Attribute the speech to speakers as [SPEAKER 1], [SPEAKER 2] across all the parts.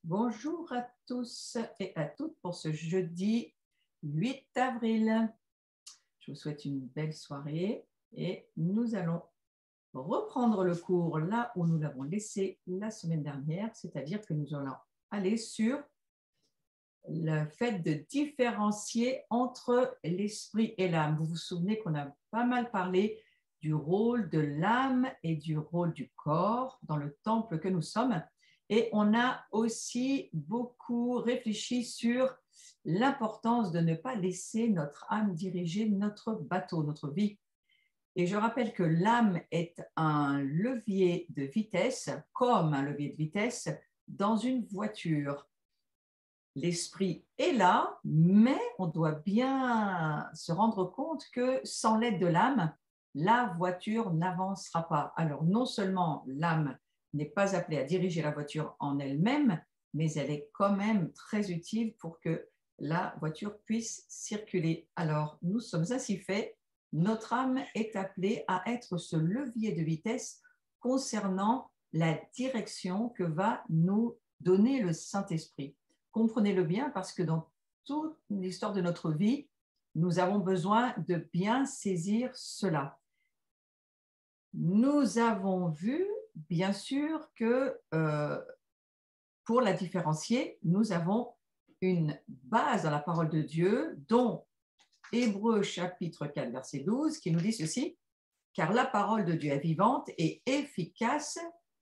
[SPEAKER 1] Bonjour à tous et à toutes pour ce jeudi 8 avril. Je vous souhaite une belle soirée et nous allons reprendre le cours là où nous l'avons laissé la semaine dernière, c'est-à-dire que nous allons aller sur le fait de différencier entre l'esprit et l'âme. Vous vous souvenez qu'on a pas mal parlé du rôle de l'âme et du rôle du corps dans le temple que nous sommes. Et on a aussi beaucoup réfléchi sur l'importance de ne pas laisser notre âme diriger notre bateau, notre vie. Et je rappelle que l'âme est un levier de vitesse, comme un levier de vitesse dans une voiture. L'esprit est là, mais on doit bien se rendre compte que sans l'aide de l'âme, la voiture n'avancera pas. Alors non seulement l'âme n'est pas appelée à diriger la voiture en elle-même, mais elle est quand même très utile pour que la voiture puisse circuler. Alors nous sommes ainsi faits, notre âme est appelée à être ce levier de vitesse concernant la direction que va nous donner le Saint-Esprit. Comprenez-le bien parce que dans toute l'histoire de notre vie, nous avons besoin de bien saisir cela. Nous avons vu, bien sûr, que pour la différencier, nous avons une base dans la parole de Dieu, dont Hébreux chapitre 4, verset 12, qui nous dit ceci, « Car la parole de Dieu est vivante et efficace,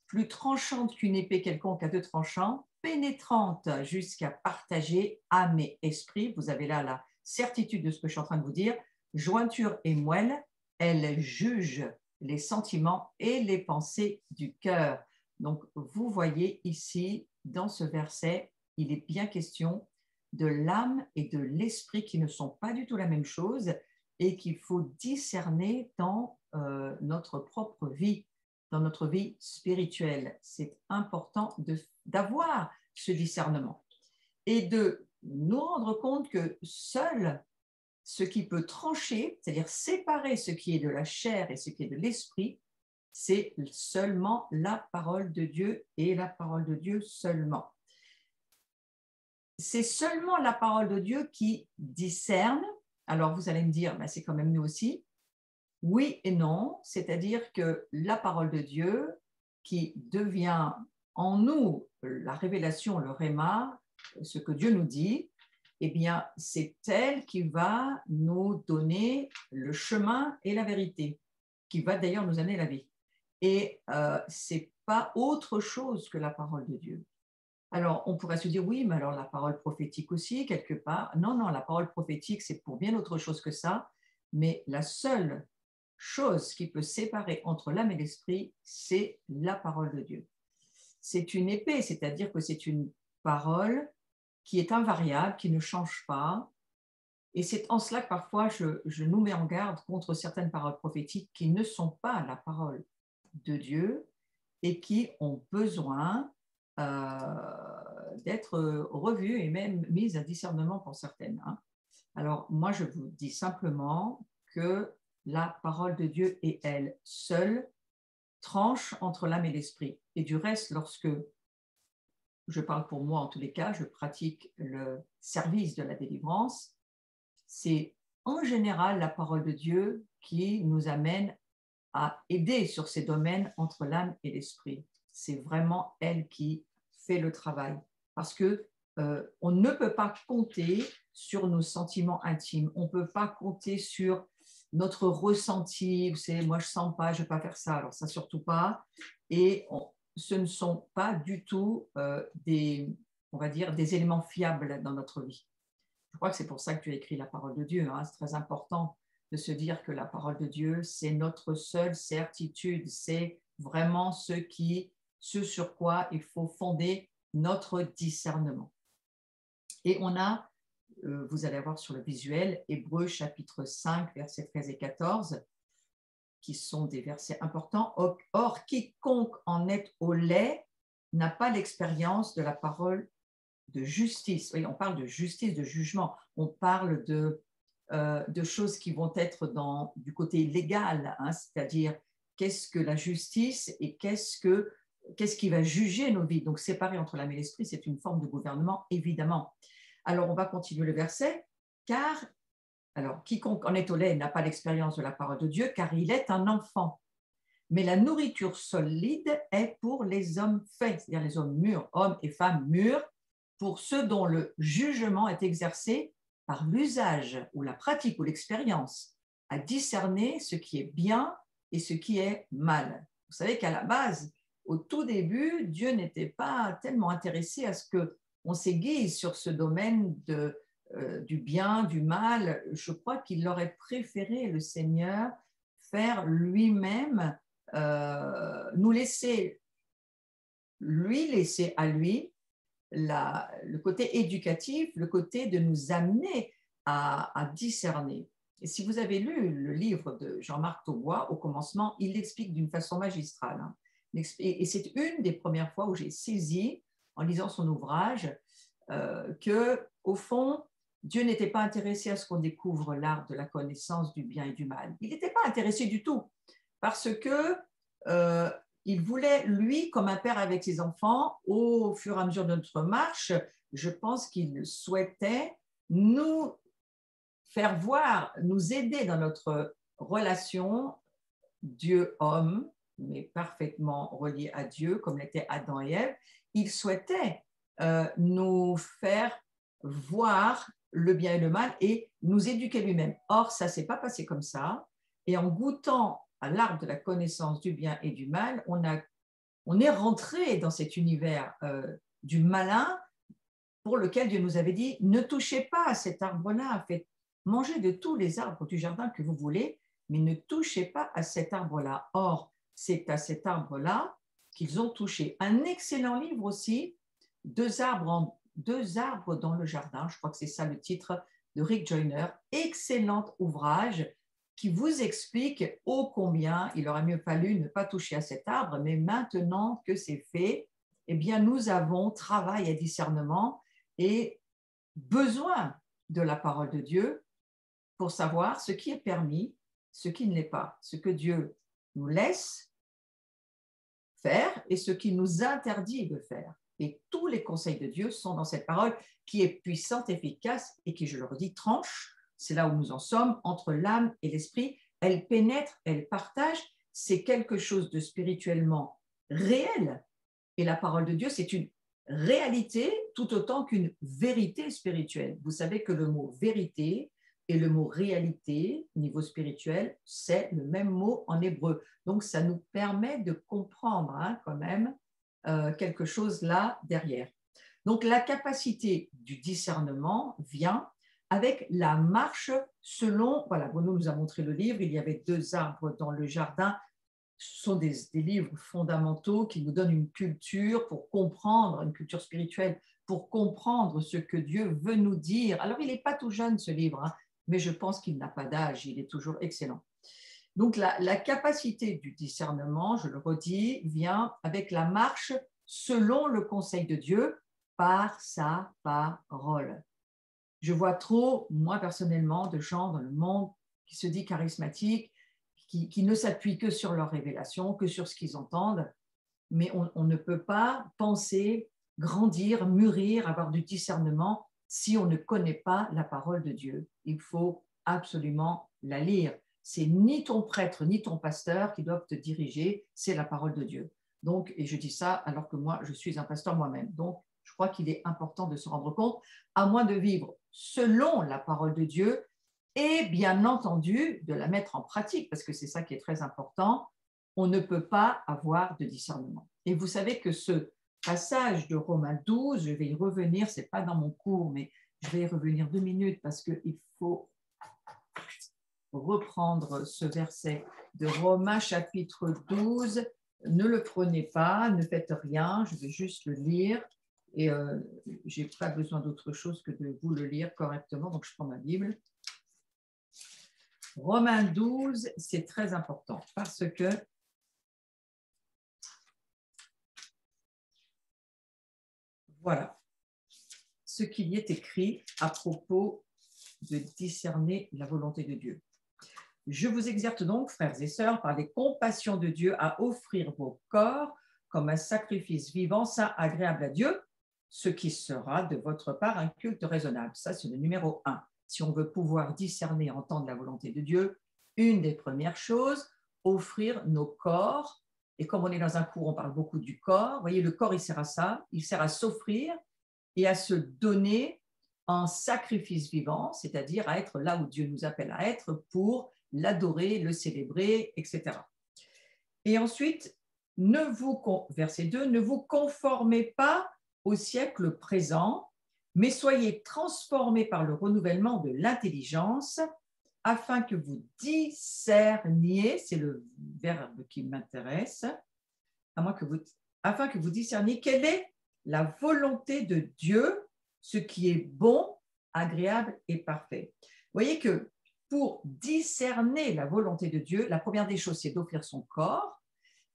[SPEAKER 1] plus tranchante qu'une épée quelconque à deux tranchants, pénétrante jusqu'à partager âme et esprit. » Vous avez là la certitude de ce que je suis en train de vous dire. Jointure et moelle, elle juge les sentiments et les pensées du cœur. Donc, vous voyez ici, dans ce verset, il est bien question de l'âme et de l'esprit qui ne sont pas du tout la même chose et qu'il faut discerner dans notre propre vie, dans notre vie spirituelle. C'est important d'avoir ce discernement et de nous rendre compte que seul ce qui peut trancher, c'est-à-dire séparer ce qui est de la chair et ce qui est de l'esprit, c'est seulement la parole de Dieu et la parole de Dieu seulement. C'est seulement la parole de Dieu qui discerne. Alors vous allez me dire, ben c'est quand même nous aussi. Oui et non, c'est-à-dire que la parole de Dieu qui devient en nous la révélation, le réma, ce que Dieu nous dit, eh bien, c'est elle qui va nous donner le chemin et la vérité, qui va d'ailleurs nous amener la vie. Et ce n'est pas autre chose que la parole de Dieu. Alors, on pourrait se dire, oui, mais alors la parole prophétique aussi, quelque part. Non, non, la parole prophétique, c'est pour bien autre chose que ça. Mais la seule chose qui peut séparer entre l'âme et l'esprit, c'est la parole de Dieu. C'est une épée, c'est-à-dire que c'est une parole qui est invariable, qui ne change pas. Et c'est en cela que parfois je nous mets en garde contre certaines paroles prophétiques qui ne sont pas la parole de Dieu et qui ont besoin d'être revues et même mises à discernement pour certaines. Alors moi, je vous dis simplement que la parole de Dieu est elle seule tranche entre l'âme et l'esprit. Et du reste, lorsque je parle pour moi en tous les cas, je pratique le service de la délivrance, c'est en général la parole de Dieu qui nous amène à aider sur ces domaines entre l'âme et l'esprit. C'est vraiment elle qui fait le travail. Parce que on ne peut pas compter sur nos sentiments intimes. On ne peut pas compter sur notre ressenti. Vous savez, moi, je ne sens pas, je ne vais pas faire ça. Alors, ça, surtout pas. Et ce ne sont pas du tout on va dire, des éléments fiables dans notre vie. Je crois que c'est pour ça que tu as écrit la parole de Dieu. C'est très important de se dire que la parole de Dieu, c'est notre seule certitude. C'est vraiment ce sur quoi il faut fonder notre discernement. Et on a, vous allez voir sur le visuel, Hébreux chapitre 5, versets 13 et 14, qui sont des versets importants. Or, quiconque en est au lait n'a pas l'expérience de la parole de justice. Oui, on parle de justice, de jugement. On parle de choses qui vont être du côté légal, c'est-à-dire qu'est-ce que la justice et qu'est-ce que qu'est-ce qui va juger nos vies? Donc, séparer entre l'âme et l'esprit, c'est une forme de gouvernement, évidemment. Alors, on va continuer le verset, car, alors, quiconque en est au lait n'a pas l'expérience de la parole de Dieu, car il est un enfant. Mais la nourriture solide est pour les hommes faits, c'est-à-dire les hommes mûrs, hommes et femmes mûrs, pour ceux dont le jugement est exercé par l'usage ou la pratique ou l'expérience, à discerner ce qui est bien et ce qui est mal. Vous savez qu'à la base, au tout début, Dieu n'était pas tellement intéressé à ce qu'on s'aiguise sur ce domaine du bien, du mal. Je crois qu'il aurait préféré, le Seigneur, faire lui-même, nous laisser, lui laisser à lui le côté éducatif, le côté de nous amener à discerner. Et si vous avez lu le livre de Jean-Marc Taubois, au commencement, il l'explique d'une façon magistrale. Hein. Et c'est une des premières fois où j'ai saisi, en lisant son ouvrage, que, au fond, Dieu n'était pas intéressé à ce qu'on découvre l'art de la connaissance du bien et du mal. Il n'était pas intéressé du tout, parce que il voulait, lui, comme un père avec ses enfants, au fur et à mesure de notre marche, je pense qu'il souhaitait nous faire voir, nous aider dans notre relation Dieu-homme, mais parfaitement relié à Dieu, comme l'étaient Adam et Ève. Il souhaitait nous faire voir le bien et le mal et nous éduquer lui-même. Or, ça ne s'est pas passé comme ça. Et en goûtant à l'arbre de la connaissance du bien et du mal, on est rentré dans cet univers du malin pour lequel Dieu nous avait dit, ne touchez pas à cet arbre-là, faites manger de tous les arbres du jardin que vous voulez, mais ne touchez pas à cet arbre-là. Or, c'est à cet arbre-là qu'ils ont touché. Un excellent livre aussi, deux arbres dans le jardin, je crois que c'est ça le titre de Rick Joyner, excellent ouvrage qui vous explique ô combien il aurait mieux fallu ne pas toucher à cet arbre, mais maintenant que c'est fait, eh bien nous avons travail et discernement et besoin de la parole de Dieu pour savoir ce qui est permis, ce qui ne l'est pas, ce que Dieu nous laisse faire et ce qu'il nous interdit de faire. Et tous les conseils de Dieu sont dans cette parole qui est puissante, efficace et qui, je le redis, tranche. C'est là où nous en sommes, entre l'âme et l'esprit. Elle pénètre, elle partage. C'est quelque chose de spirituellement réel. Et la parole de Dieu, c'est une réalité tout autant qu'une vérité spirituelle. Vous savez que le mot vérité et le mot réalité, au niveau spirituel, c'est le même mot en hébreu. Donc, ça nous permet de comprendre quand même quelque chose là derrière. Donc, la capacité du discernement vient avec la marche selon, voilà, Bruno nous a montré le livre, il y avait deux arbres dans le jardin. Ce sont des livres fondamentaux qui nous donnent une culture pour comprendre, une culture spirituelle, pour comprendre ce que Dieu veut nous dire. Alors, il n'est pas tout jeune, ce livre, hein, mais je pense qu'il n'a pas d'âge, il est toujours excellent. Donc, la capacité du discernement, je le redis, vient avec la marche selon le conseil de Dieu par sa parole. Je vois trop, moi personnellement, de gens dans le monde qui se disent charismatiques, qui ne s'appuient que sur leur révélation, que sur ce qu'ils entendent, mais on ne peut pas penser, grandir, mûrir, avoir du discernement si on ne connaît pas la parole de Dieu. Il faut absolument la lire. C'est ni ton prêtre, ni ton pasteur qui doivent te diriger, c'est la parole de Dieu. Donc, et je dis ça alors que moi, je suis un pasteur moi-même. Donc, je crois qu'il est important de se rendre compte, à moins de vivre selon la parole de Dieu, et bien entendu de la mettre en pratique, parce que c'est ça qui est très important, on ne peut pas avoir de discernement. Et vous savez que ce passage de Romains 12, je vais y revenir, ce n'est pas dans mon cours, mais je vais y revenir 2 minutes parce qu'il faut reprendre ce verset de Romains chapitre 12. Ne le prenez pas, ne faites rien, je vais juste le lire et je n'ai pas besoin d'autre chose que de vous le lire correctement, donc je prends ma Bible. Romains 12, c'est très important parce que voilà ce qu'il y est écrit à propos de discerner la volonté de Dieu. Je vous exhorte donc, frères et sœurs, par les compassions de Dieu, à offrir vos corps comme un sacrifice vivant, saint, agréable à Dieu, ce qui sera de votre part un culte raisonnable. Ça, c'est le numéro 1. Si on veut pouvoir discerner, entendre la volonté de Dieu, une des premières choses, offrir nos corps. Et comme on est dans un cours, on parle beaucoup du corps. Vous voyez, le corps, il sert à ça. Il sert à s'offrir et à se donner en sacrifice vivant, c'est-à-dire à être là où Dieu nous appelle à être pour l'adorer, le célébrer, etc. Et ensuite, verset 2, ne vous conformez pas au siècle présent, mais soyez transformés par le renouvellement de l'intelligence afin que vous discerniez, c'est le verbe qui m'intéresse, afin que vous discerniez quelle est la volonté de Dieu, ce qui est bon, agréable et parfait. Vous voyez que pour discerner la volonté de Dieu, la première des choses, c'est d'offrir son corps.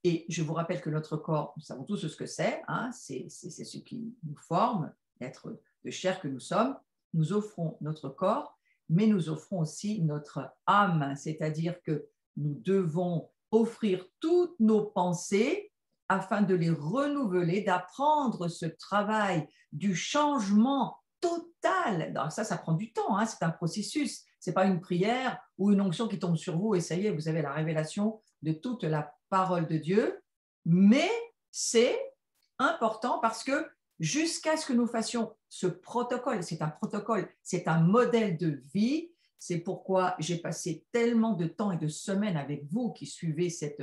[SPEAKER 1] Et je vous rappelle que notre corps, nous savons tous ce que c'est, hein, c'est ce qui nous forme, l'être de chair que nous sommes. Nous offrons notre corps, mais nous offrons aussi notre âme, c'est-à-dire que nous devons offrir toutes nos pensées afin de les renouveler, d'apprendre ce travail du changement total. Alors ça prend du temps, hein, c'est un processus. Ce n'est pas une prière ou une onction qui tombe sur vous et ça y est, vous avez la révélation de toute la parole de Dieu, mais c'est important parce que jusqu'à ce que nous fassions ce protocole, c'est un protocole, c'est un modèle de vie, c'est pourquoi j'ai passé tellement de temps et de semaines avec vous qui suivez cette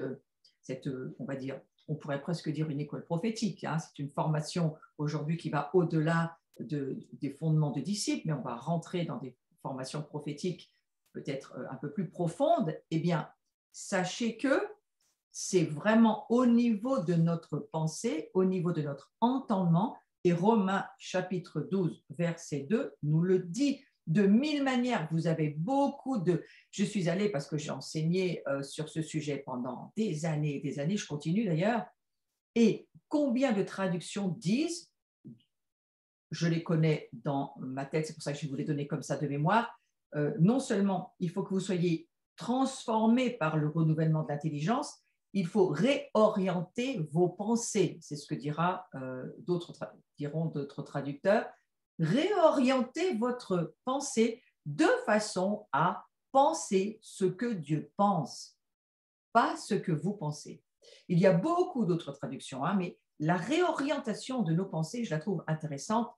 [SPEAKER 1] on va dire, on pourrait presque dire une école prophétique, hein, c'est une formation aujourd'hui qui va au-delà des fondements de disciples, mais on va rentrer dans des formations prophétiques peut-être un peu plus profondes. Eh bien, sachez que c'est vraiment au niveau de notre pensée, au niveau de notre entendement, et Romains chapitre 12, verset 2 nous le dit de mille manières. Vous avez beaucoup de... Je suis allée parce que j'ai enseigné sur ce sujet pendant des années, je continue d'ailleurs, et combien de traductions disent, je les connais dans ma tête, c'est pour ça que je vous les donner comme ça de mémoire, non seulement il faut que vous soyez transformés par le renouvellement de l'intelligence, il faut réorienter vos pensées. C'est ce que diront d'autres traducteurs. Réorientez votre pensée de façon à penser ce que Dieu pense, pas ce que vous pensez. Il y a beaucoup d'autres traductions, hein, mais la réorientation de nos pensées, je la trouve intéressante.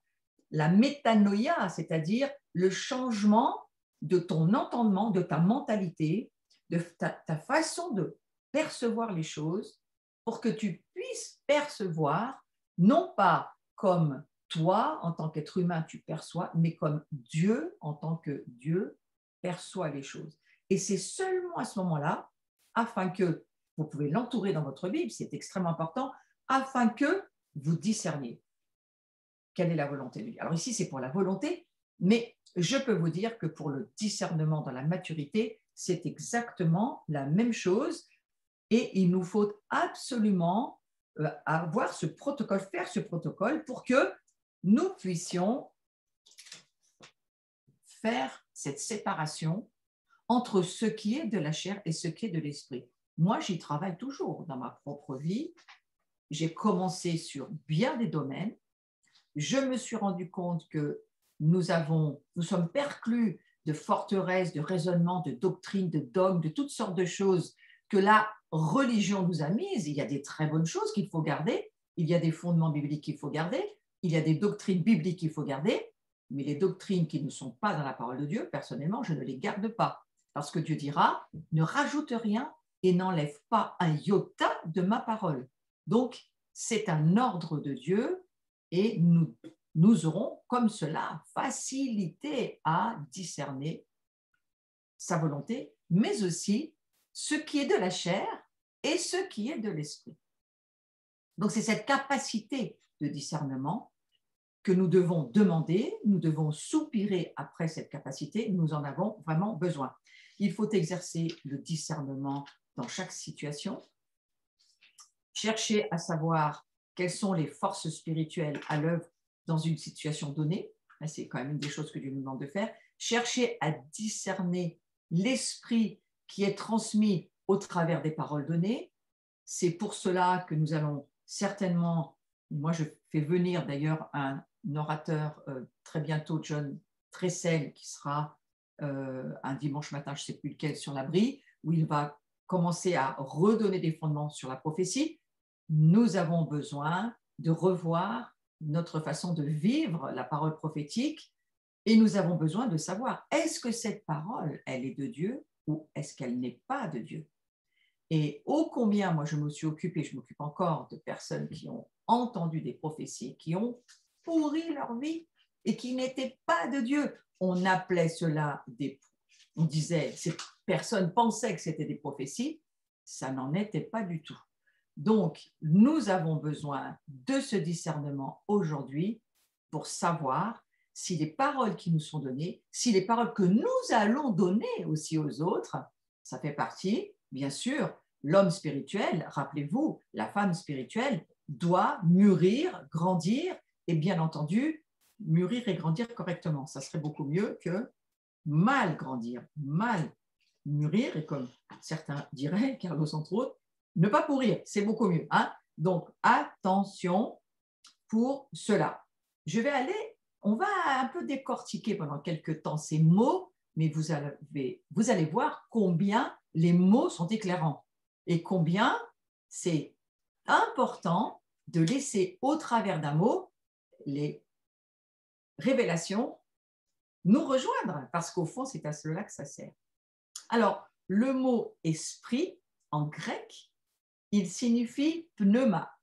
[SPEAKER 1] La métanoïa, c'est-à-dire le changement de ton entendement, de ta mentalité, de ta façon de percevoir les choses pour que tu puisses percevoir, non pas comme toi, en tant qu'être humain, tu perçois, mais comme Dieu, en tant que Dieu, perçoit les choses. Et c'est seulement à ce moment-là, afin que vous pouvez l'entourer dans votre Bible, c'est extrêmement important, afin que vous discerniez quelle est la volonté de Dieu. Alors ici, c'est pour la volonté, mais je peux vous dire que pour le discernement dans la maturité, c'est exactement la même chose. Et il nous faut absolument avoir ce protocole, faire ce protocole pour que nous puissions faire cette séparation entre ce qui est de la chair et ce qui est de l'esprit. Moi, j'y travaille toujours dans ma propre vie. J'ai commencé sur bien des domaines. Je me suis rendu compte que nous sommes perclus de forteresses, de raisonnements, de doctrines, de dogmes, de toutes sortes de choses que la religion nous a mises. Il y a des très bonnes choses qu'il faut garder, il y a des fondements bibliques qu'il faut garder, il y a des doctrines bibliques qu'il faut garder, mais les doctrines qui ne sont pas dans la parole de Dieu, personnellement, je ne les garde pas. Parce que Dieu dira, ne rajoute rien et n'enlève pas un iota de ma parole. Donc, c'est un ordre de Dieu et nous aurons comme cela facilité à discerner sa volonté, mais aussi ce qui est de la chair et ce qui est de l'esprit. Donc, c'est cette capacité de discernement que nous devons demander, nous devons soupirer après cette capacité, nous en avons vraiment besoin. Il faut exercer le discernement dans chaque situation, chercher à savoir quelles sont les forces spirituelles à l'œuvre dans une situation donnée, c'est quand même une des choses que Dieu nous demande de faire, chercher à discerner l'esprit qui est transmis au travers des paroles données. C'est pour cela que nous allons certainement, moi je fais venir d'ailleurs un orateur très bientôt, John Tressel, qui sera un dimanche matin, je ne sais plus lequel, sur la Brie, où il va commencer à redonner des fondements sur la prophétie. Nous avons besoin de revoir notre façon de vivre la parole prophétique et nous avons besoin de savoir, est-ce que cette parole, elle est de Dieu ou est-ce qu'elle n'est pas de Dieu? Et ô combien, moi je me suis occupée, je m'occupe encore de personnes qui ont entendu des prophéties, qui ont pourri leur vie et qui n'étaient pas de Dieu. On appelait cela on disait, ces personnes pensaient que c'était des prophéties, ça n'en était pas du tout. Donc, nous avons besoin de ce discernement aujourd'hui pour savoir si les paroles qui nous sont données, si les paroles que nous allons donner aussi aux autres, ça fait partie, bien sûr, l'homme spirituel, rappelez-vous, la femme spirituelle doit mûrir, grandir et bien entendu, mûrir et grandir correctement. Ça serait beaucoup mieux que mal grandir, mal mûrir et comme certains diraient, Carlos entre autres, ne pas pourrir, c'est beaucoup mieux. Hein? Donc, attention pour cela. On va un peu décortiquer pendant quelques temps ces mots, mais vous allez voir combien les mots sont éclairants et combien c'est important de laisser au travers d'un mot les révélations nous rejoindre, parce qu'au fond, c'est à cela que ça sert. Alors, le mot esprit, en grec, il signifie pneuma,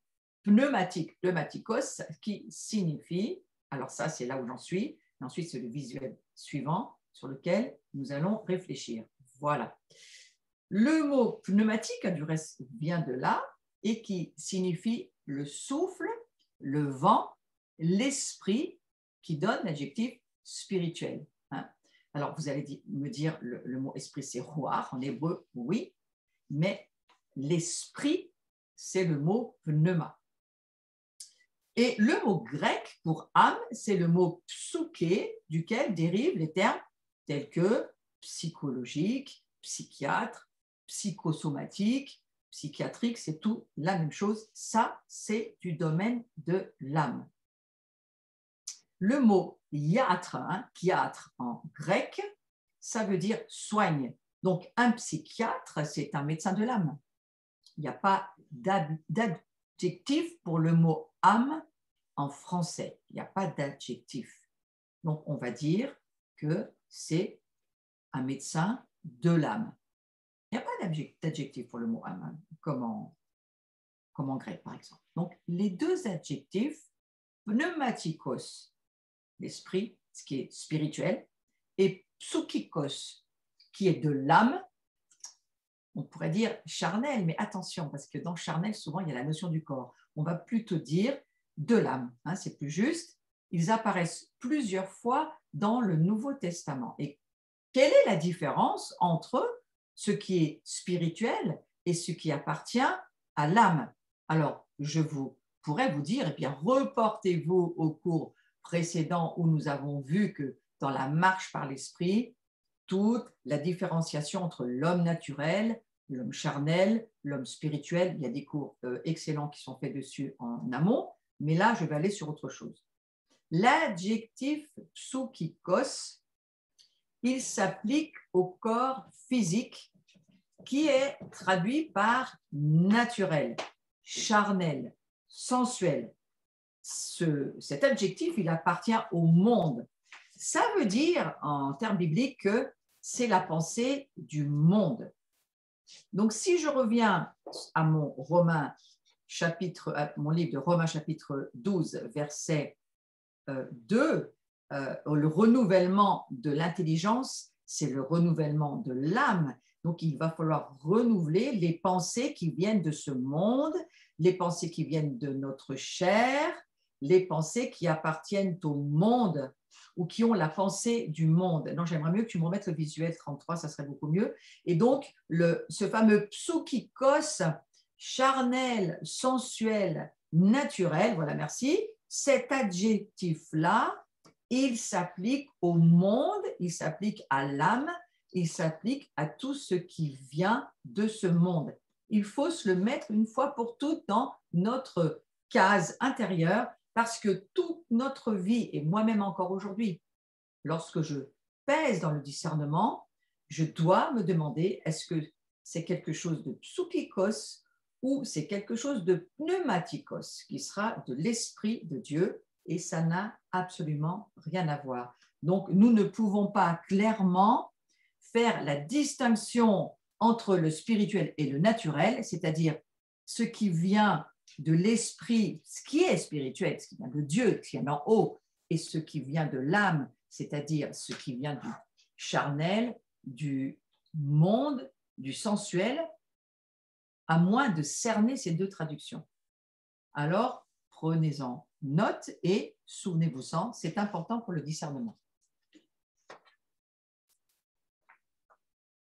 [SPEAKER 1] pneumatique, pneumatikos, qui signifie, alors ça c'est là où j'en suis, et ensuite c'est le visuel suivant sur lequel nous allons réfléchir. Voilà. Le mot pneumatique, du reste, vient de là et qui signifie le souffle, le vent, l'esprit, qui donne l'adjectif spirituel. Hein. Alors, vous allez me dire, le mot esprit, c'est ruach en hébreu, oui, mais l'esprit, c'est le mot pneuma. Et le mot grec pour âme, c'est le mot psyché, duquel dérivent les termes tels que psychologique, psychiatre, psychosomatique, psychiatrique, c'est tout la même chose. Ça, c'est du domaine de l'âme. Le mot iatre, kiatre en grec, ça veut dire soigne. Donc, un psychiatre, c'est un médecin de l'âme. Il n'y a pas d'adjectif pour le mot âme en français. Il n'y a pas d'adjectif. Donc, on va dire que c'est un médecin de l'âme. Il n'y a pas d'adjectif pour le mot âme, comme en grec, par exemple. Donc, les deux adjectifs, pneumatikos, l'esprit, ce qui est spirituel, et psychikos, qui est de l'âme, on pourrait dire charnel, mais attention, parce que dans charnel, souvent, il y a la notion du corps. On va plutôt dire de l'âme, c'est plus juste. Ils apparaissent plusieurs fois dans le Nouveau Testament. Et quelle est la différence entre ce qui est spirituel et ce qui appartient à l'âme? Alors, je pourrais vous dire, et bien reportez-vous au cours précédent où nous avons vu que dans la marche par l'esprit, toute la différenciation entre l'homme naturel, l'homme charnel, l'homme spirituel, il y a des cours excellents qui sont faits dessus en amont, mais là, je vais aller sur autre chose. L'adjectif psychikos, il s'applique au corps physique qui est traduit par naturel, charnel, sensuel. Cet adjectif, il appartient au monde. Ça veut dire, en termes bibliques, que c'est la pensée du monde. Donc, si je reviens à mon livre de Romains chapitre 12, verset 2, le renouvellement de l'intelligence, c'est le renouvellement de l'âme. Donc, il va falloir renouveler les pensées qui viennent de ce monde, les pensées qui viennent de notre chair, les pensées qui appartiennent au monde ou qui ont la pensée du monde. Non, j'aimerais mieux que tu me remettes le visuel 33, ça serait beaucoup mieux. Et donc, ce fameux psychikos, charnel, sensuel, naturel, voilà, merci, cet adjectif-là, il s'applique au monde, il s'applique à l'âme, il s'applique à tout ce qui vient de ce monde. il faut se le mettre une fois pour toutes dans notre case intérieure, parce que toute notre vie, et moi-même encore aujourd'hui, lorsque je pèse dans le discernement, je dois me demander, est-ce que c'est quelque chose de psychikos ou c'est quelque chose de pneumatikos, qui sera de l'Esprit de Dieu, et ça n'a absolument rien à voir. Donc, nous ne pouvons pas clairement faire la distinction entre le spirituel et le naturel, c'est-à-dire ce qui vient de l'esprit, ce qui est spirituel, ce qui vient de Dieu, qui vient d'en haut, et ce qui vient de l'âme, c'est-à-dire ce qui vient du charnel, du monde, du sensuel, à moins de cerner ces deux traductions. Alors, prenez-en note et souvenez-vous-en, c'est important pour le discernement.